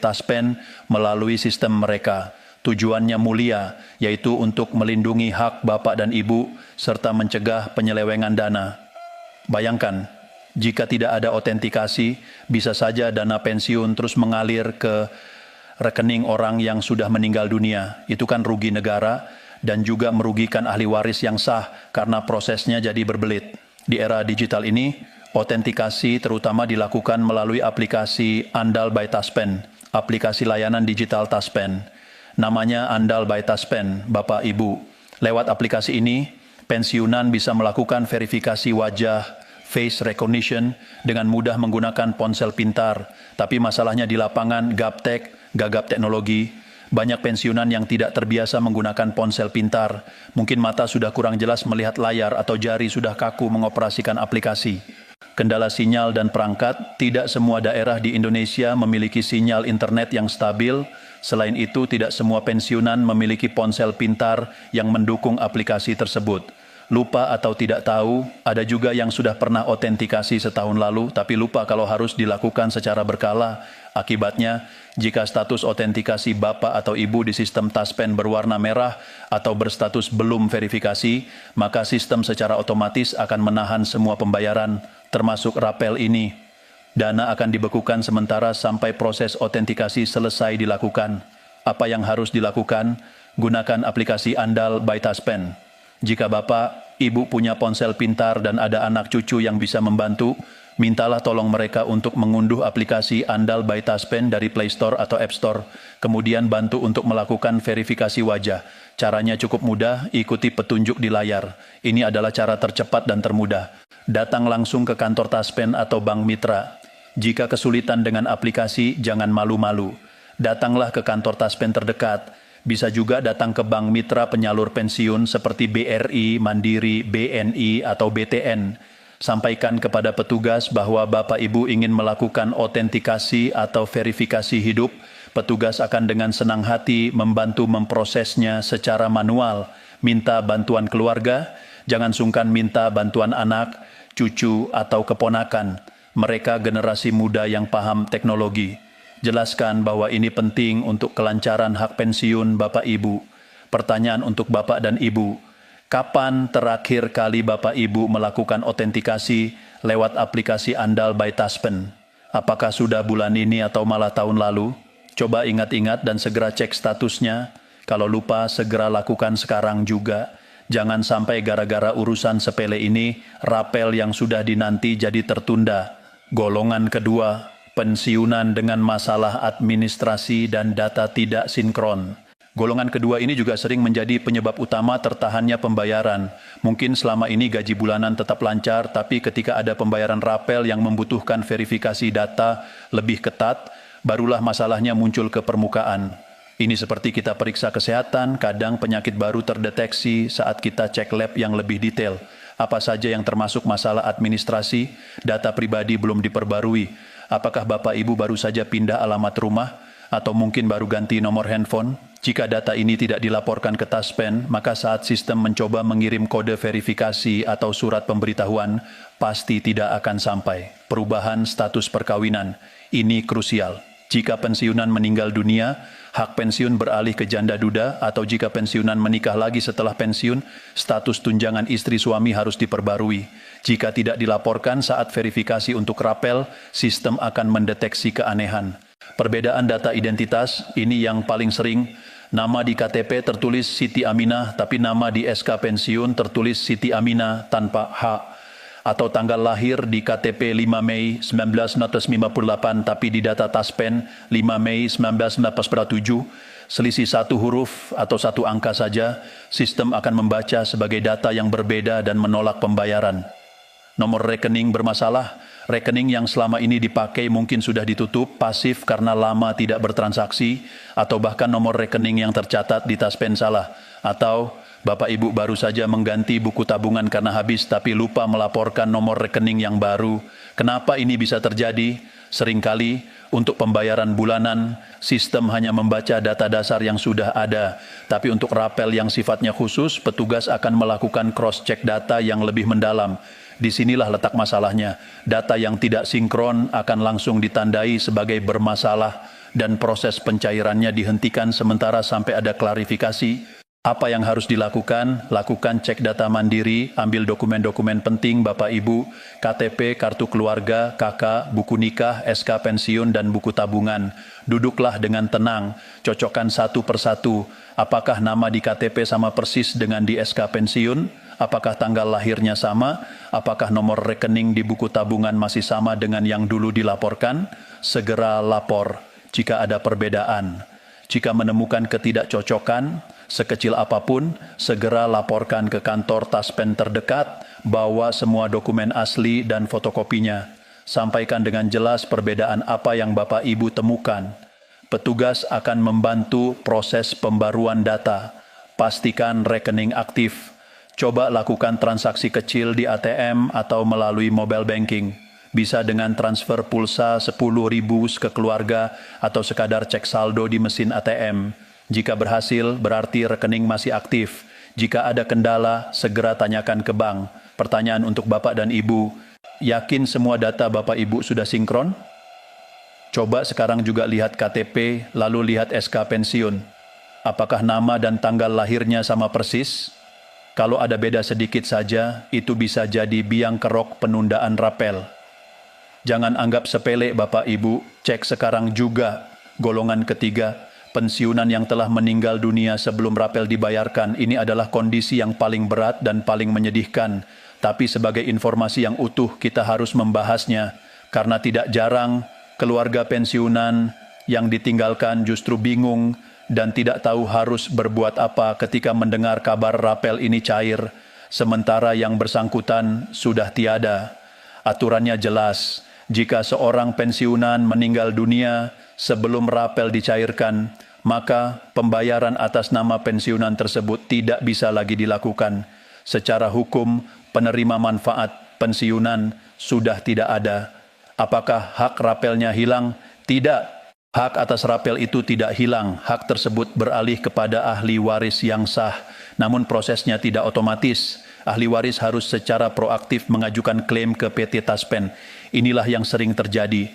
Taspen melalui sistem mereka. Tujuannya mulia, yaitu untuk melindungi hak bapak dan ibu serta mencegah penyelewengan dana. Bayangkan, jika tidak ada otentikasi, bisa saja dana pensiun terus mengalir ke rekening orang yang sudah meninggal dunia. Itu kan rugi negara dan juga merugikan ahli waris yang sah karena prosesnya jadi berbelit. Di era digital ini, otentikasi terutama dilakukan melalui aplikasi Andal by Taspen, aplikasi layanan digital Taspen. Namanya Andal by Taspen, Bapak Ibu. Lewat aplikasi ini, pensiunan bisa melakukan verifikasi wajah, face recognition dengan mudah menggunakan ponsel pintar. Tapi masalahnya di lapangan gaptek, gagap teknologi, banyak pensiunan yang tidak terbiasa menggunakan ponsel pintar. Mungkin mata sudah kurang jelas melihat layar atau jari sudah kaku mengoperasikan aplikasi. Kendala sinyal dan perangkat, tidak semua daerah di Indonesia memiliki sinyal internet yang stabil. Selain itu, tidak semua pensiunan memiliki ponsel pintar yang mendukung aplikasi tersebut. Lupa atau tidak tahu, ada juga yang sudah pernah otentikasi setahun lalu, tapi lupa kalau harus dilakukan secara berkala. Akibatnya, jika status otentikasi bapak atau ibu di sistem Taspen berwarna merah atau berstatus belum verifikasi, maka sistem secara otomatis akan menahan semua pembayaran, termasuk rapel ini. Dana akan dibekukan sementara sampai proses otentikasi selesai dilakukan. Apa yang harus dilakukan? Gunakan aplikasi Andal by Taspen. Jika bapak, ibu punya ponsel pintar dan ada anak cucu yang bisa membantu, mintalah tolong mereka untuk mengunduh aplikasi Andal by Taspen dari Play Store atau App Store. Kemudian bantu untuk melakukan verifikasi wajah. Caranya cukup mudah, ikuti petunjuk di layar. Ini adalah cara tercepat dan termudah. Datang langsung ke kantor Taspen atau bank mitra. Jika kesulitan dengan aplikasi, jangan malu-malu. Datanglah ke kantor Taspen terdekat. Bisa juga datang ke bank mitra penyalur pensiun seperti BRI, Mandiri, BNI, atau BTN. Sampaikan kepada petugas bahwa Bapak Ibu ingin melakukan otentikasi atau verifikasi hidup. Petugas akan dengan senang hati membantu memprosesnya secara manual. Minta bantuan keluarga, jangan sungkan minta bantuan anak, cucu, atau keponakan. Mereka generasi muda yang paham teknologi. Jelaskan bahwa ini penting untuk kelancaran hak pensiun Bapak Ibu. Pertanyaan untuk Bapak dan Ibu, kapan terakhir kali Bapak Ibu melakukan otentikasi lewat aplikasi Andal by Taspen? Apakah sudah bulan ini atau malah tahun lalu? Coba ingat-ingat dan segera cek statusnya. Kalau lupa, segera lakukan sekarang juga. Jangan sampai gara-gara urusan sepele ini, rapel yang sudah dinanti jadi tertunda. Golongan kedua, pensiunan dengan masalah administrasi dan data tidak sinkron. Golongan kedua ini juga sering menjadi penyebab utama tertahannya pembayaran. Mungkin selama ini gaji bulanan tetap lancar, tapi ketika ada pembayaran rapel yang membutuhkan verifikasi data lebih ketat, barulah masalahnya muncul ke permukaan. Ini seperti kita periksa kesehatan, kadang penyakit baru terdeteksi saat kita cek lab yang lebih detail. Apa saja yang termasuk masalah administrasi, data pribadi belum diperbarui. Apakah Bapak Ibu baru saja pindah alamat rumah, atau mungkin baru ganti nomor handphone? Jika data ini tidak dilaporkan ke Taspen, maka saat sistem mencoba mengirim kode verifikasi atau surat pemberitahuan, pasti tidak akan sampai. Perubahan status perkawinan, ini krusial. Jika pensiunan meninggal dunia, hak pensiun beralih ke janda duda, atau jika pensiunan menikah lagi setelah pensiun, status tunjangan istri suami harus diperbarui. Jika tidak dilaporkan saat verifikasi untuk rapel, sistem akan mendeteksi keanehan. Perbedaan data identitas, ini yang paling sering. Nama di KTP tertulis Siti Aminah, tapi nama di SK pensiun tertulis Siti Aminah tanpa H. Atau tanggal lahir di KTP 5 Mei 1958, tapi di data Taspen 5 Mei 1947, selisih satu huruf atau satu angka saja, sistem akan membaca sebagai data yang berbeda dan menolak pembayaran. Nomor rekening bermasalah, rekening yang selama ini dipakai mungkin sudah ditutup, pasif karena lama tidak bertransaksi, atau bahkan nomor rekening yang tercatat di Taspen salah, atau Bapak Ibu baru saja mengganti buku tabungan karena habis tapi lupa melaporkan nomor rekening yang baru. Kenapa ini bisa terjadi? Seringkali untuk pembayaran bulanan, sistem hanya membaca data dasar yang sudah ada. Tapi untuk rapel yang sifatnya khusus, petugas akan melakukan cross-check data yang lebih mendalam. Disinilah letak masalahnya. Data yang tidak sinkron akan langsung ditandai sebagai bermasalah dan proses pencairannya dihentikan sementara sampai ada klarifikasi. Apa yang harus dilakukan? Lakukan cek data mandiri, ambil dokumen-dokumen penting Bapak Ibu, KTP, kartu keluarga, KK, buku nikah, SK pensiun, dan buku tabungan. Duduklah dengan tenang, cocokkan satu persatu. Apakah nama di KTP sama persis dengan di SK pensiun? Apakah tanggal lahirnya sama? Apakah nomor rekening di buku tabungan masih sama dengan yang dulu dilaporkan? Segera lapor jika ada perbedaan. Jika menemukan ketidakcocokan, sekecil apapun, segera laporkan ke kantor Taspen terdekat, bawa semua dokumen asli dan fotokopinya. Sampaikan dengan jelas perbedaan apa yang Bapak Ibu temukan. Petugas akan membantu proses pembaruan data. Pastikan rekening aktif. Coba lakukan transaksi kecil di ATM atau melalui mobile banking. Bisa dengan transfer pulsa 10.000 ke keluarga atau sekadar cek saldo di mesin ATM. Jika berhasil, berarti rekening masih aktif. Jika ada kendala, segera tanyakan ke bank. Pertanyaan untuk Bapak dan Ibu, yakin semua data Bapak Ibu sudah sinkron? Coba sekarang juga lihat KTP, lalu lihat SK pensiun. Apakah nama dan tanggal lahirnya sama persis? Kalau ada beda sedikit saja, itu bisa jadi biang kerok penundaan rapel. Jangan anggap sepele Bapak Ibu, cek sekarang juga golongan ketiga, pensiunan yang telah meninggal dunia sebelum rapel dibayarkan. Ini adalah kondisi yang paling berat dan paling menyedihkan. Tapi sebagai informasi yang utuh kita harus membahasnya, karena tidak jarang keluarga pensiunan yang ditinggalkan justru bingung dan tidak tahu harus berbuat apa ketika mendengar kabar rapel ini cair, sementara yang bersangkutan sudah tiada. Aturannya jelas. Jika seorang pensiunan meninggal dunia sebelum rapel dicairkan, maka pembayaran atas nama pensiunan tersebut tidak bisa lagi dilakukan. Secara hukum, penerima manfaat pensiunan sudah tidak ada. Apakah hak rapelnya hilang? Tidak. Hak atas rapel itu tidak hilang. Hak tersebut beralih kepada ahli waris yang sah. Namun prosesnya tidak otomatis. Ahli waris harus secara proaktif mengajukan klaim ke PT Taspen. Inilah yang sering terjadi.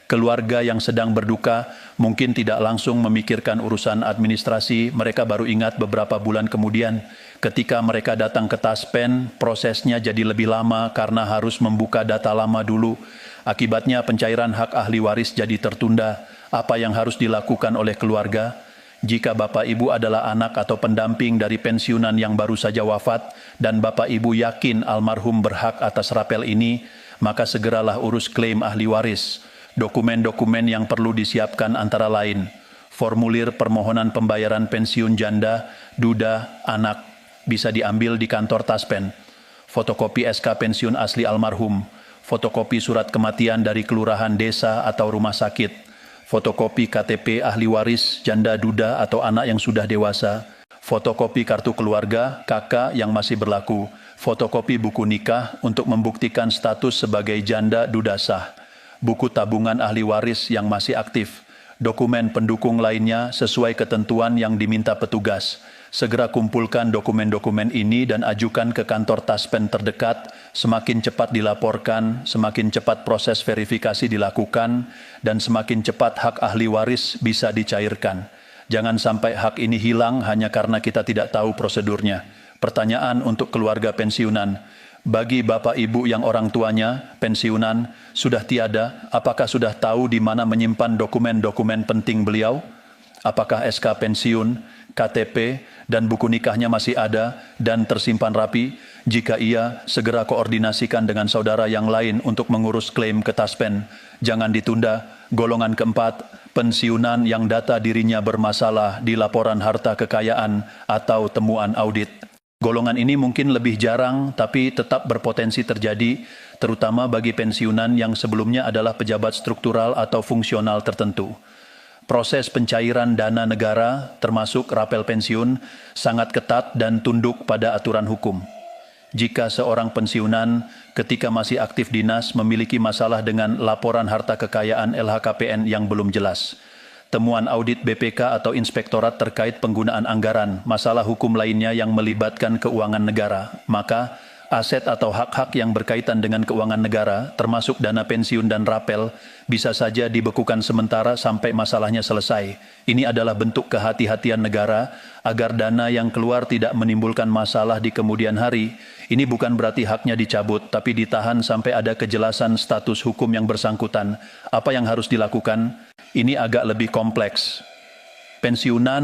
Keluarga yang sedang berduka mungkin tidak langsung memikirkan urusan administrasi, mereka baru ingat beberapa bulan kemudian. Ketika mereka datang ke Taspen, prosesnya jadi lebih lama karena harus membuka data lama dulu. Akibatnya pencairan hak ahli waris jadi tertunda. Apa yang harus dilakukan oleh keluarga? Jika Bapak Ibu adalah anak atau pendamping dari pensiunan yang baru saja wafat dan Bapak Ibu yakin almarhum berhak atas rapel ini, maka segeralah urus klaim ahli waris. Dokumen-dokumen yang perlu disiapkan antara lain, formulir permohonan pembayaran pensiun janda, duda, anak, bisa diambil di kantor Taspen, fotokopi SK pensiun asli almarhum, fotokopi surat kematian dari kelurahan desa atau rumah sakit, fotokopi KTP ahli waris, janda, duda, atau anak yang sudah dewasa, fotokopi kartu keluarga, KK yang masih berlaku, fotokopi buku nikah untuk membuktikan status sebagai janda duda sah, buku tabungan ahli waris yang masih aktif, dokumen pendukung lainnya sesuai ketentuan yang diminta petugas. Segera kumpulkan dokumen-dokumen ini dan ajukan ke kantor Taspen terdekat. Semakin cepat dilaporkan, semakin cepat proses verifikasi dilakukan, dan semakin cepat hak ahli waris bisa dicairkan. Jangan sampai hak ini hilang hanya karena kita tidak tahu prosedurnya. Pertanyaan untuk keluarga pensiunan. Bagi Bapak Ibu yang orang tuanya, pensiunan, sudah tiada, apakah sudah tahu di mana menyimpan dokumen-dokumen penting beliau? Apakah SK pensiun, KTP, dan buku nikahnya masih ada dan tersimpan rapi? Jika iya, segera koordinasikan dengan saudara yang lain untuk mengurus klaim ke Taspen. Jangan ditunda. Golongan keempat, pensiunan yang data dirinya bermasalah di laporan harta kekayaan atau temuan audit. Golongan ini mungkin lebih jarang, tapi tetap berpotensi terjadi, terutama bagi pensiunan yang sebelumnya adalah pejabat struktural atau fungsional tertentu. Proses pencairan dana negara, termasuk rapel pensiun, sangat ketat dan tunduk pada aturan hukum. Jika seorang pensiunan ketika masih aktif dinas memiliki masalah dengan laporan harta kekayaan LHKPN yang belum jelas, temuan audit BPK atau inspektorat terkait penggunaan anggaran, masalah hukum lainnya yang melibatkan keuangan negara, maka Aset atau hak-hak yang berkaitan dengan keuangan negara, termasuk dana pensiun dan rapel, bisa saja dibekukan sementara sampai masalahnya selesai. Ini adalah bentuk kehati-hatian negara agar dana yang keluar tidak menimbulkan masalah di kemudian hari. Ini bukan berarti haknya dicabut, tapi ditahan sampai ada kejelasan status hukum yang bersangkutan. Apa yang harus dilakukan? Ini agak lebih kompleks. Pensiunan